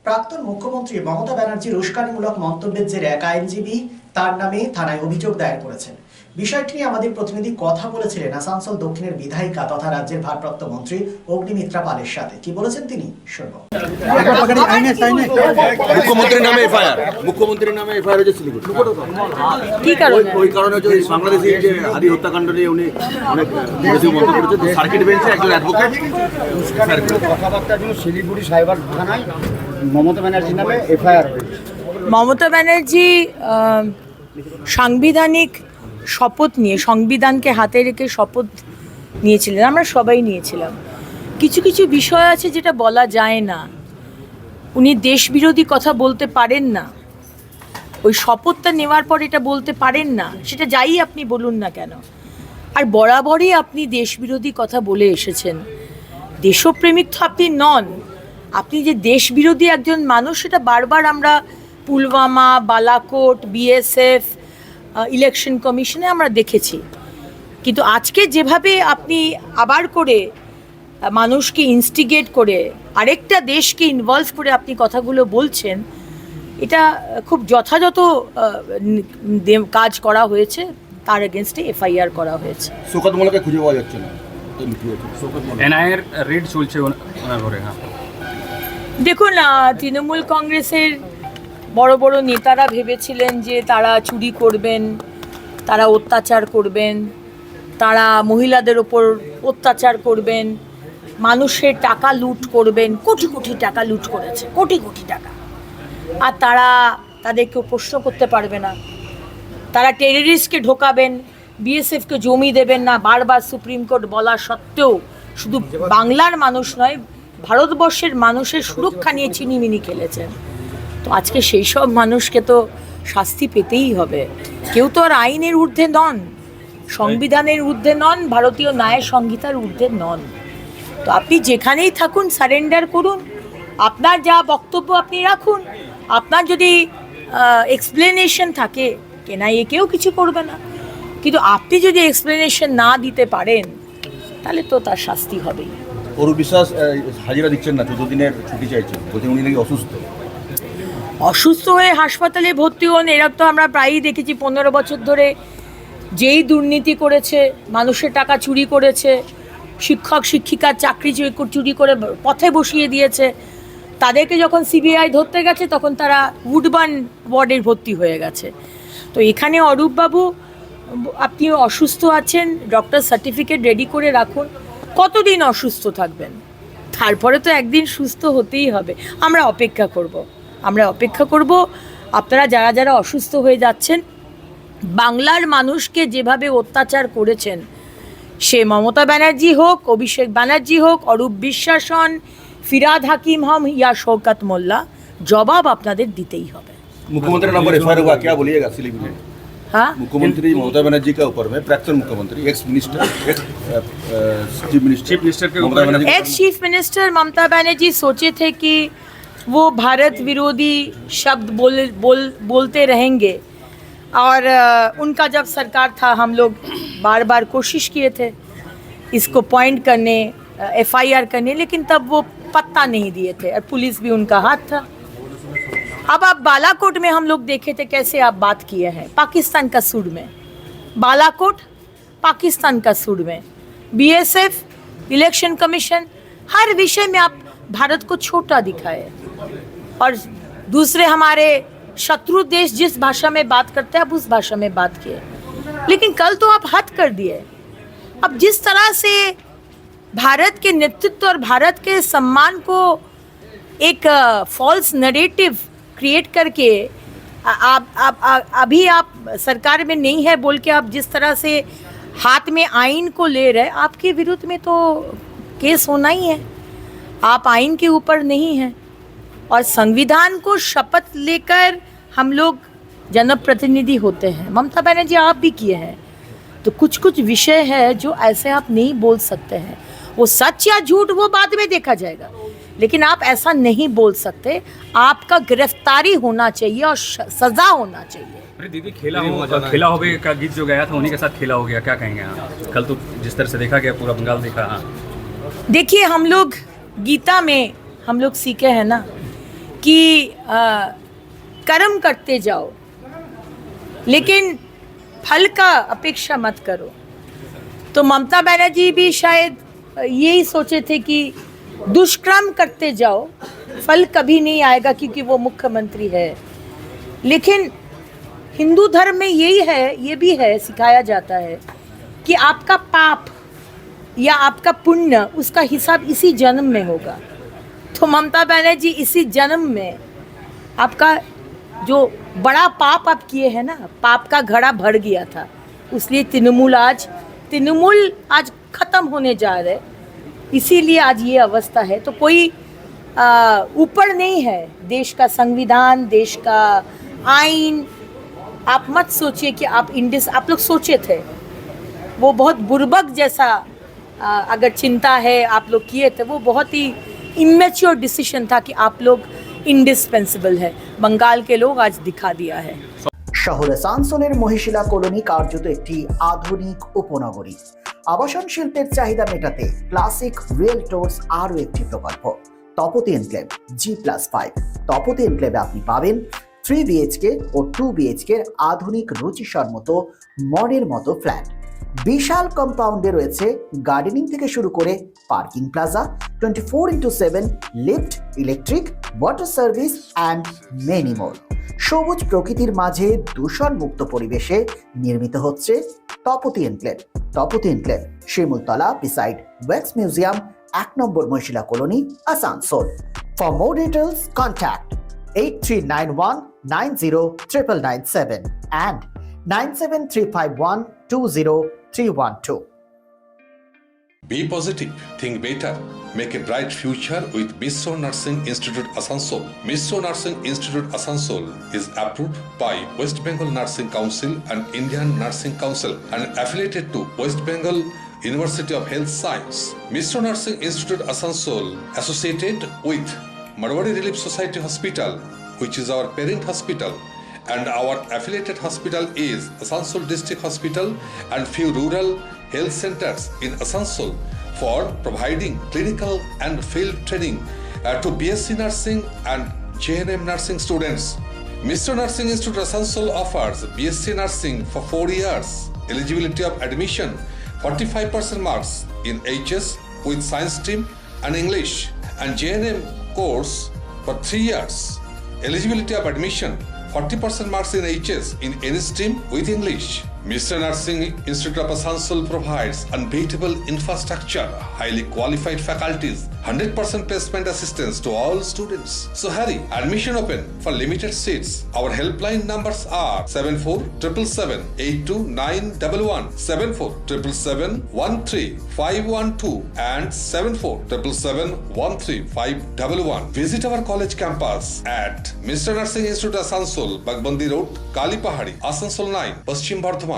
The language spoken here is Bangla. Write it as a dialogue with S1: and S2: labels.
S1: প্রাক্তন মুখ্যমন্ত্রী মমতা ব্যানার্জির উস্কানিমূলক মন্তব্যের জেরে এক আইনজীবী তার নামে থানায় অভিযোগ দায়ের করেছেন। বিষয়টি নিয়ে আমাদের প্রতিনিধি কথা বলেছিলেন আসানসোল দক্ষিণের বিধায়িকা তথা রাজ্যের ভারপ্রাপ্ত মন্ত্রী অগ্নিমিত্রা পালের সাথে। কি বলেছেন তিনি শুনব।
S2: মুখ্যমন্ত্রীর নামে এফআইআর হয়েছে শিলিগুড়ি। কি কারণে? ওই কারণে যে বাংলাদেশি যে হাদি হত্যাকাণ্ড নিয়ে উনি অনেক বিরোধী মন্তব্য করেছেন। সার্কিট বেঞ্চে একজন অ্যাডভোকেট কথাবার্তার জন্য শিলিগুড়ি সাইবার থানায় মমতা ব্যানার্জির নামে এফআইআর হয়েছে।
S3: মমতা ব্যানার্জি সাংবিধানিক শপথ নিয়ে, সংবিধানকে হাতে রেখে শপথ নিয়েছিলেন, আমরা সবাই নিয়েছিলাম। কিছু কিছু বিষয় আছে যেটা বলা যায় না। উনি দেশবিরোধী কথা বলতে পারেন না, ওই শপথটা নেওয়ার পর এটা বলতে পারেন না, সেটা যাই আপনি বলুন না কেন। আর বরাবরই আপনি দেশবিরোধী কথা বলে এসেছেন। দেশপ্রেমিক তো আপনি নন, আপনি যে দেশবিরোধী একজন মানুষ সেটা বারবার আমরা পুলওয়ামা, বালাকোট, বিএসএফ, ইলেকশন কমিশনে আমরা দেখেছি। কিন্তু আজকে যেভাবে আপনি আবার করে মানুষকে ইনস্টিগেট করে আরেকটা দেশকে ইনভলভ করে আপনি কথাগুলো বলছেন, এটা খুব যথাযথ কাজ করা হয়েছে। তার এগেনস্টে এফআইআর করা হয়েছে।
S2: শওকত মোল্লাকে খুঁজে পাওয়া যাচ্ছে না।
S4: এনআইএর রেড চলছে ওনার ঘরে।
S3: দেখুন, তৃণমূল কংগ্রেসের বড় বড় নেতারা ভেবেছিলেন যে তারা চুরি করবেন, তারা অত্যাচার করবেন, তারা মহিলাদের ওপর অত্যাচার করবেন, মানুষের টাকা লুট করবেন। কোটি কোটি টাকা লুট করেছে, কোটি কোটি টাকা। আর তারা তাদেরকেও প্রশ্ন করতে পারবে না। তারা টেররিস্টকে ঢোকাবেন, বিএসএফকে জমি দেবেন না, বারবার সুপ্রিম কোর্ট বলা সত্ত্বেও শুধু বাংলার মানুষ নয়, ভারতবর্ষের মানুষের সুরক্ষা নিয়ে চিনিমিনি খেলেছেন। তো আজকে সেই সব মানুষকে তো শাস্তি পেতেই হবে। কেউ তো আর আইনের ঊর্ধ্বে নন, সংবিধানের ঊর্ধ্বে নন, ভারতীয় ন্যায় সংহিতার ঊর্ধ্বে নন। তো আপনি যেখানেই থাকুন সারেন্ডার করুন, আপনার যা বক্তব্য আপনি রাখুন। আপনার যদি এক্সপ্লেনেশন থাকে, এনআইএ কেউ কিছু করবে না। কিন্তু আপনি যদি এক্সপ্লেনেশন না দিতে পারেন তাহলে তো তার শাস্তি হবেই।
S2: অরূপ বিশ্বাস হাজিরা দিচ্ছেন না, 14 দিনের ছুটি চাইছেন, বলছেন উনি নাকি
S3: অসুস্থ হয়ে হাসপাতালে ভর্তি হন। এরা তো আমরা প্রায়ই দেখেছি 15 বছর ধরে যেই দুর্নীতি করেছে, মানুষের টাকা চুরি করেছে, শিক্ষক শিক্ষিকার চাকরি চুরি করে পথে বসিয়ে দিয়েছে, তাদেরকে যখন সিবিআই ধরতে গেছে তখন তারা উডবার্ন ওয়ার্ডে ভর্তি হয়ে গেছে। তো এখানে অরূপবাবু, আপনি অসুস্থ আছেন, ডক্টর সার্টিফিকেট রেডি করে রাখুন। কতদিন অসুস্থ থাকবেন? তারপরে তো একদিন সুস্থ হতেই হবে। আমরা অপেক্ষা করব। আপনারা যারা যারা অসুস্থ হয়ে যাচ্ছেন, বাংলার মানুষকে যেভাবে অত্যাচার করেছেন, সে মমতা ব্যানার্জি হোক, অভিষেক ব্যানার্জি হোক, অরূপ বিশ্বাস হন, ফিরাদ হাকিম হন ইয়া শওকত মোল্লা, জবাব আপনাদের দিতেই হবে।
S2: मुख्यमंत्री नंबर एफआईआर हुआ, क्या बोलिएगा सिलीगुड़ी में?
S3: हाँ,
S2: मुख्यमंत्री ममता बनर्जी के ऊपर में प्राक्तन मुख्यमंत्री एक्स मिनिस्टर चीफ मिनिस्टर के ऊपर
S3: ex chief minister Mamata Banerjee सोचे थे कि वो भारत विरोधी शब्द बोलते रहेंगे। और उनका जब सरकार था, हम लोग बार बार कोशिश किए थे इसको पॉइंट करने, एफआईआर करने, लेकिन तब वो पत्ता नहीं दिए थे और पुलिस भी उनका हाथ था। अब आप बालाकोट में हम लोग देखे थे कैसे आप बात किए हैं, पाकिस्तान का सुर में, बालाकोट पाकिस्तान का सुर में, बीएसएफ, इलेक्शन कमीशन, हर विषय में आप भारत को छोटा दिखाए। और दूसरे हमारे शत्रु देश जिस भाषा में बात करते हैं आप उस भाषा में बात किए। लेकिन कल तो आप हद कर दिए। अब जिस तरह से भारत के नेतृत्व और भारत के सम्मान को एक फॉल्स नरेटिव क्रिएट करके अभी आप सरकार में नहीं है बोल के आप जिस तरह से हाथ में आइन को ले रहे, आपके विरुद्ध में तो केस होना ही है। आप आइन के ऊपर नहीं हैं। और संविधान को शपथ लेकर हम लोग जनप्रतिनिधि होते हैं। ममता बनर्जी आप भी किए हैं। तो कुछ कुछ विषय है जो ऐसे आप नहीं बोल सकते हैं। वो सच या झूठ वो बाद में देखा जाएगा, लेकिन आप ऐसा नहीं बोल सकते। आपका गिरफ्तारी होना चाहिए और सजा होना चाहिए।
S4: अरे दीदी, खेला हो गया का गीत जो गया था उन्हीं के साथ खेला हो गया, क्या कहेंगे आप? कल तो जिस तरह से देखा गया, पूरा बंगाल देखा। हाँ,
S3: देखिए, हम लोग गीता में हम लोग सीखे हैं ना कि कर्म करते जाओ लेकिन फल का अपेक्षा मत करो। तो ममता बनर्जी भी शायद यही सोचे थे कि दुष्कर्म करते जाओ, फल कभी नहीं आएगा क्योंकि वो मुख्यमंत्री है। लेकिन हिंदू धर्म में यही है, ये भी है, सिखाया जाता है कि आपका पाप या आपका पुण्य उसका हिसाब इसी जन्म में होगा। तो ममता बनर्जी इसी जन्म में आपका जो बड़ा पाप आप किए हैं ना, पाप का घड़ा भर गया था, इसलिए तृणमूल आज खत्म होने जा रहे, इसीलिए आज ये अवस्था है। तो कोई ऊपर नहीं है, देश का संविधान, देश का आइन। आप मत सोचिए कि आप आप लोग सोचे थे वो बहुत बुर्बक जैसा अगर चिंता है आप लोग किए थे, वो बहुत ही इमेच्योर डिसीजन था कि आप लोग इंडिस्पेंसिबल है। बंगाल के लोग आज दिखा दिया है।
S1: শহর আসানসোলের মহিশিলা কলোনি কার্যত একটি আধুনিক উপনগরী। আবাসন শিল্পের চাহিদা মেটাতে ক্লাসিক রিয়েলটরস আরও একটি প্রকল্প তপতি এনক্লেভ G+5। তপতি এনক্লেভে আপনি পাবেন 3 BHK ও 2 BHK এর আধুনিক রুচিসম্মত মনের মতো ফ্ল্যাট। বিশাল কম্পাউন্ডে রয়েছে গার্ডেনিং থেকে শুরু করে parking plaza, 24/7 lift, electric, water service and many more. সবুজ প্রকৃতির মাঝে দূষণমুক্ত পরিবেশে নির্মিত হচ্ছে Tapati enclave. Tapati enclave Shimultala beside wax museum, 1 number Mahishila colony, Asansol. For more details contact 8391909997 and 9735120312.
S5: Be positive, think better, make a bright future with Misro Nursing Institute Asansol. Misro Nursing Institute Asansol is approved by West Bengal Nursing Council and Indian Nursing Council and affiliated to West Bengal University of Health Science. Misro Nursing Institute Asansol associated with Marwari Relief Society Hospital, which is our parent hospital, and our affiliated hospital is Asansol District Hospital and few rural health centers in Asansol for providing clinical and field training to BSc Nursing and JNM Nursing students. Misro Nursing Institute Asansol offers BSc Nursing for 4 years. Eligibility of admission 45% marks in HS with science stream and English, and JNM course for 3 years. Eligibility of admission 40% marks in HS in any stream with English. Misro Nursing Institute of Asansol provides unbeatable infrastructure, highly qualified faculties, 100% placement assistance to all students. So hurry, admission open for limited seats. Our helpline numbers are 7477782911, 7477713512 and 7477135111. Visit our college campus at Misro Nursing Institute Asansol, Bagbandi Road, Kalipahari, Asansol 9, Paschim Bardhaman.